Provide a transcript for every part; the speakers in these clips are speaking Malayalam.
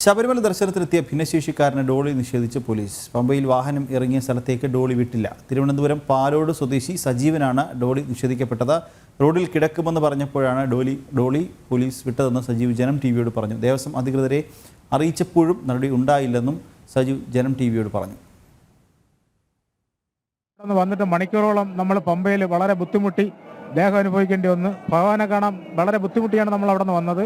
ശബരിമല ദർശനത്തിനെത്തിയ ഭിന്നശേഷിക്കാരന് ഡോളി നിഷേധിച്ച് പോലീസ്. പമ്പയിൽ വാഹനം ഇറങ്ങിയ സ്ഥലത്തേക്ക് ഡോളി വിട്ടില്ല. തിരുവനന്തപുരം പാലോട് സ്വദേശി സജീവനാണ് ഡോളി നിഷേധിക്കപ്പെട്ടത്. റോഡിൽ കിടക്കുമെന്ന് പറഞ്ഞപ്പോഴാണ് ഡോളി പോലീസ് വിട്ടതെന്ന് സജീവ് ജനം ടിവിയോട് പറഞ്ഞു. ദേവസ്വം അധികൃതരെ അറിയിച്ചപ്പോഴും നടപടി ഉണ്ടായില്ലെന്നും സജീവ് ജനം ടിവിയോട് പറഞ്ഞു. വന്നിട്ട് മണിക്കൂറോളം നമ്മൾ പമ്പയിൽ വളരെ ബുദ്ധിമുട്ടി ദേഹം അനുഭവിക്കേണ്ടി വന്നു. ഭഗവാനെ കാണാൻ വളരെ ബുദ്ധിമുട്ടിയാണ് നമ്മൾ അവിടെ നിന്ന് വന്നത്.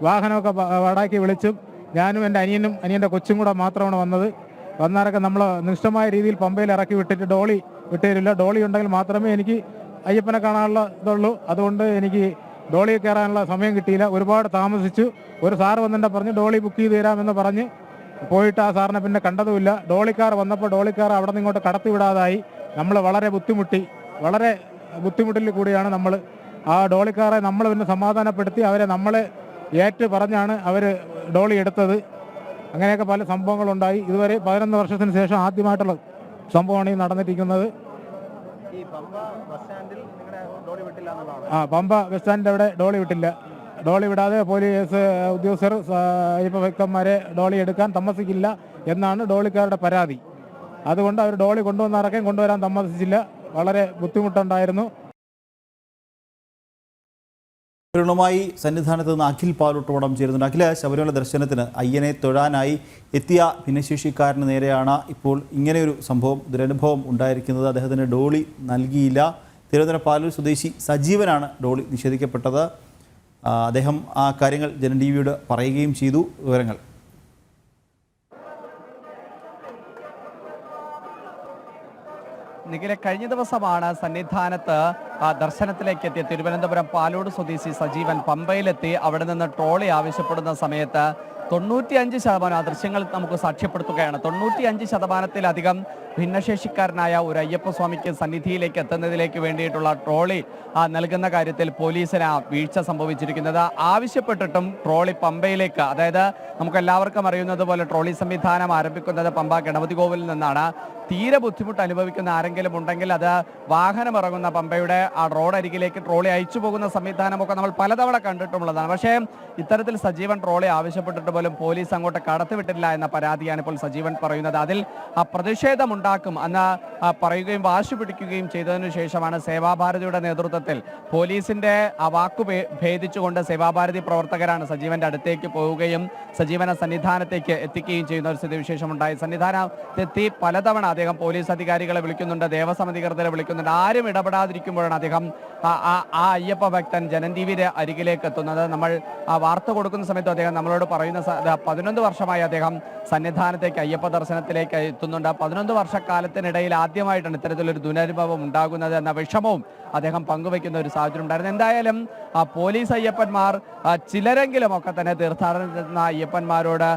വാഹനമൊക്കെ വാടാക്കി വിളിച്ചും ഞാനും എൻ്റെ അനിയനും അനിയൻ്റെ കൊച്ചും കൂടെ മാത്രമാണ് വന്നത്. വന്നാരൊക്കെ നമ്മൾ നിഷ്ഠമായ രീതിയിൽ പമ്പയിൽ ഇറക്കി വിട്ടിട്ട് ഡോളി വിട്ടുതരില്ല. ഡോളി ഉണ്ടെങ്കിൽ മാത്രമേ എനിക്ക് അയ്യപ്പനെ കാണാനുള്ള ഇതുള്ളൂ. അതുകൊണ്ട് എനിക്ക് ഡോളി കയറാനുള്ള സമയം കിട്ടിയില്ല. ഒരുപാട് താമസിച്ചു. ഒരു സാറ് വന്നിട്ട് പറഞ്ഞ് ഡോളി ബുക്ക് ചെയ്ത് തരാമെന്ന് പറഞ്ഞ് പോയിട്ട് ആ സാറിനെ പിന്നെ കണ്ടതുമില്ല. ഡോളിക്കാർ വന്നപ്പോൾ ഡോളിക്കാർ അവിടെ നിന്ന് ഇങ്ങോട്ട് കടത്തിവിടാതായി. നമ്മൾ വളരെ ബുദ്ധിമുട്ടിൽ കൂടിയാണ് നമ്മൾ ആ ഡോളിക്കാരെ നമ്മൾ പിന്നെ സമാധാനപ്പെടുത്തി അവരെ നമ്മളെ ഏറ്റ് പറഞ്ഞാണ് അവർ ഡോളി എടുത്തത്. അങ്ങനെയൊക്കെ പല സംഭവങ്ങളുണ്ടായി. ഇതുവരെ 11 വർഷത്തിന് ശേഷം ആദ്യമായിട്ടുള്ള സംഭവമാണ് ഈ നടന്നിരിക്കുന്നത്. പമ്പ ബസ് സ്റ്റാൻഡിൻ്റെ അവിടെ ഡോളി വിട്ടില്ല. ഡോളി വിടാതെ പോലീസ് ഉദ്യോഗസ്ഥർ അയ്യപ്പ ഭക്തന്മാരെ ഡോളി എടുക്കാൻ താമസിക്കില്ല എന്നാണ് ഡോളിക്കാരുടെ പരാതി. അതുകൊണ്ട് അവർ ഡോളി കൊണ്ടുവരാൻ താമസിച്ചില്ല. വളരെ ബുദ്ധിമുട്ടുണ്ടായിരുന്നു. ുമായി സന്നിധാനത്ത് നിന്ന് അഖിൽ പാലോട്ടുവടം ചേരുന്നുണ്ട്. അഖില, ശബരിമല ദർശനത്തിന് അയ്യനെ തൊഴാനായി എത്തിയ ഭിന്നശേഷിക്കാരന് നേരെയാണ് ഇപ്പോൾ ഇങ്ങനെയൊരു ദുരനുഭവം ഉണ്ടായിരിക്കുന്നത്. അദ്ദേഹത്തിന് ഡോളി നൽകിയില്ല. തിരുവനന്തപുരം പാലൂർ സ്വദേശി സജീവനാണ് ഡോളി നിഷേധിക്കപ്പെട്ടത്. അദ്ദേഹം ആ കാര്യങ്ങൾ ജനം ടിവിയോട് പറയുകയും ചെയ്തു. വിവരങ്ങൾ നിഖിലെ, കഴിഞ്ഞ ദിവസമാണ് സന്നിധാനത്ത് ദർശനത്തിലേക്ക് എത്തിയ തിരുവനന്തപുരം പാലോട് സ്വദേശി സജീവൻ പമ്പയിലെത്തി അവിടെ നിന്ന് ട്രോളി ആവശ്യപ്പെടുന്ന സമയത്ത് 95% ആ ദൃശ്യങ്ങൾ നമുക്ക് സാക്ഷ്യപ്പെടുത്തുകയാണ്. 95%-ലധികം ഭിന്നശേഷിക്കാരനായ ഒരു അയ്യപ്പസ്വാമിക്ക് സന്നിധിയിലേക്ക് എത്തുന്നതിലേക്ക് വേണ്ടിയിട്ടുള്ള ട്രോളി നൽകുന്ന കാര്യത്തിൽ പോലീസിന് വീഴ്ച സംഭവിച്ചിരിക്കുന്നത്. ആവശ്യപ്പെട്ടിട്ടും ട്രോളി പമ്പയിലേക്ക്, അതായത് നമുക്ക് എല്ലാവർക്കും അറിയുന്നത് പോലെ ട്രോളി സംവിധാനം ആരംഭിക്കുന്നത് പമ്പ ഗണപതി കോവിലിൽ നിന്നാണ്. തീരെ ബുദ്ധിമുട്ട് അനുഭവിക്കുന്ന ആരെങ്കിലും ഉണ്ടെങ്കിൽ അത് വാഹനം ഇറങ്ങുന്ന പമ്പയുടെ ആ റോഡരികിലേക്ക് ട്രോളി അയച്ചു പോകുന്ന സംവിധാനമൊക്കെ നമ്മൾ പലതവണ കണ്ടിട്ടുള്ളതാണ്. പക്ഷേ ഇത്തരത്തിൽ സജീവൻ ട്രോളി ആവശ്യപ്പെട്ടിട്ട് പോലും പോലീസ് അങ്ങോട്ട് കടത്തിവിട്ടില്ല എന്ന പരാതിയാണ് ഇപ്പോൾ സജീവൻ പറയുന്നത്. അതിൽ പ്രതിഷേധമുണ്ടാക്കും എന്ന് പറയുകയും വാശി പിടിക്കുകയും ചെയ്തതിനു ശേഷമാണ് സേവാഭാരതിയുടെ നേതൃത്വത്തിൽ പോലീസിന്റെ ആ വാക്കു ഭേദിച്ചുകൊണ്ട് സേവാഭാരതി പ്രവർത്തകരാണ് സജീവന്റെ അടുത്തേക്ക് പോവുകയും സജീവനെ സന്നിധാനത്തേക്ക് എത്തിക്കുകയും ചെയ്യുന്ന ഒരു സ്ഥിതിവിശേഷമുണ്ടായി. സന്നിധാനത്തെത്തി പലതവണ അദ്ദേഹം പോലീസ് അധികാരികളെ വിളിക്കുന്നുണ്ട്, ദേവസ്വം അധികൃതരെ വിളിക്കുന്നുണ്ട്. ആരും ഇടപെടാതിരിക്കുമ്പോഴാണ് അദ്ദേഹം ആ അയ്യപ്പ ഭക്തൻ ജനം ടിവിയുടെ അരികിലേക്ക് എത്തുന്നത്. നമ്മൾ വാർത്ത കൊടുക്കുന്ന സമയത്ത് അദ്ദേഹം നമ്മളോട് പറയുന്ന 11 വർഷമായി അദ്ദേഹം സന്നിധാനത്തേക്ക് അയ്യപ്പ ദർശനത്തിലേക്ക് എത്തുന്നുണ്ട്. 11 വർഷക്കാലത്തിനിടയിൽ ആദ്യമായിട്ടാണ് ഇത്തരത്തിലൊരു ദുരനുഭവം ഉണ്ടാകുന്നത് എന്ന വിഷമവും അദ്ദേഹം പങ്കുവയ്ക്കുന്ന ഒരു സാഹചര്യം ഉണ്ടായിരുന്നു. എന്തായാലും പോലീസ് അയ്യപ്പന്മാർ ചിലരെങ്കിലും ഒക്കെ തന്നെ തീർത്ഥാടനത്തിനെത്തുന്ന അയ്യപ്പന്മാരോട്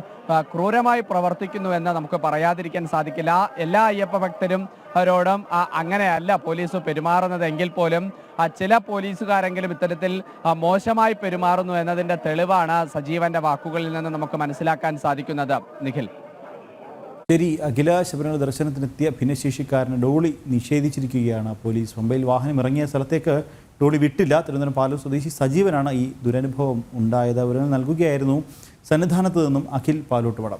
ക്രൂരമായി പ്രവർത്തിക്കുന്നു എന്ന് നമുക്ക് പറയാതിരിക്കാൻ സാധിക്കില്ല. എല്ലാ അയ്യപ്പ ഭക്തരും അവരോടും അങ്ങനെയല്ല പോലീസ് പെരുമാറുന്നത് എങ്കിൽ പോലും ചില പോലീസുകാരെങ്കിലും ഇത്തരത്തിൽ മോശമായി പെരുമാറുന്നു എന്നതിന്റെ തെളിവാണ് സജീവന്റെ വാക്കുകളിൽ നിന്ന് നമുക്ക് മനസ്സിലാക്കാൻ സാധിക്കുന്നത്. നിഖിൽ, ശരി അഖില, ശബരിമല ദർശനത്തിനെത്തിയ ഭിന്നശേഷിക്കാരന് ഡോളി നിഷേധിച്ചിരിക്കുകയാണ് പോലീസ്. പമ്പയിൽ വാഹനം ഇറങ്ങിയ സ്ഥലത്തേക്ക് ഡോളി വിട്ടില്ല. തിരുവനന്തപുരം പാലൂർ സ്വദേശി സജീവനാണ് ഈ ദുരനുഭവം ഉണ്ടായത്. വിവരങ്ങൾ നൽകുകയായിരുന്നു സന്നിധാനത്ത് നിന്നും അഖിൽ പാലോട്ടുവടം.